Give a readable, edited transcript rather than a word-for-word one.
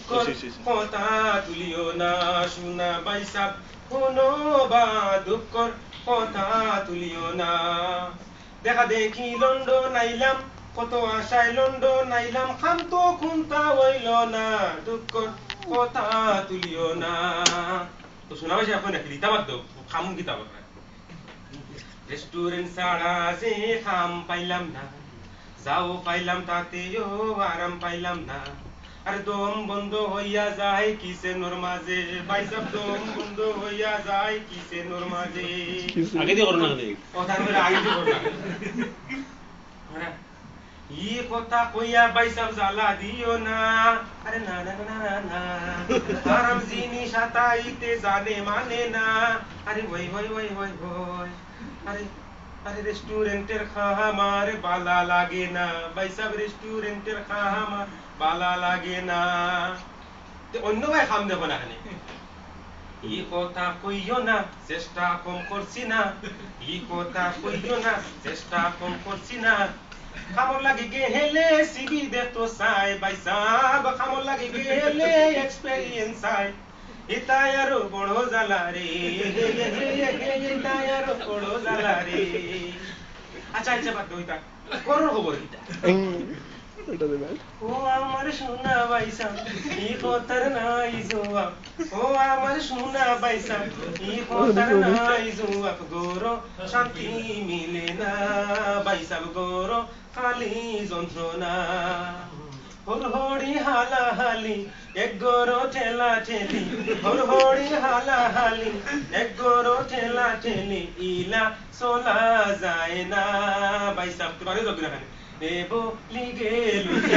দুঃখর কথা তুলিও না শোনা ভাই সাব কোনো বা দুঃখর কথা তুলিও না দেখা দেখি লন্ডন আইলাম কত আশায় লন্ডন আইলাম খাম তো খুনতা হইল না দুঃখর কথা তুলিও না তো শোনা ভাই এখন নাকি দিতাবাদ তো খামুন কিতাব রেস্টুরেন্ট ছাড়া যে খাম পাইলাম না যাও পাইলাম তাতেও আরাম পাইলাম না আর দম বন্ধ হইয়া যায় কিসে নোর মাঝে বাইসাব দম বন্ধ হইয়া যায় কিসে নোর মাঝে আগে দিয়ে করো না ও তারপরে আগে দিয়ে করো না ই কথা কইয়া বাইসাব জ্বালা দিও না আরে না না না না না আরাম জিনিস আতাইতে জানে মানে না আরে ওই ওই ওই ওই ওই আরে আরে রেস্টুরেন্টের খাবার বালা লাগে না ভাই সাহেব রেস্টুরেন্টের খাবার বালা লাগে না অন্য ভাই খাম দেব না এখানে ই কথা কইও না চেষ্টা কম করছি না ই কথা কইও না চেষ্টা কম করছি না খামর লাগে গেলে সিবি দেখতো চাই ভাই সাহেব খামর লাগে গেলে এক্সপেরিয়েন্স চাই এটাই আরো বড় জ্বালা রে এটাই আরো বড় জ্বালা রে আচ্ছা আচ্ছা বাদ ওইটা করো খবর এটা ও আমার সোনা বাইসা ই কথার নাই জবাব ও আমার সোনা বাইসা ই কথার নাই জবাব গৌর শান্তি মিলে না বাইসাব গৌর খালি যন্ত্রণা হড়হড়ি হালাহালি এক গরো ঠেলা ঠেলি হড়হড়ি হালাহালি এক গরো ঠেলা ঠেলি ইলা চলা যায় না বাইসাব তো পারে যাবি না খানে দেবো লিগে লুচি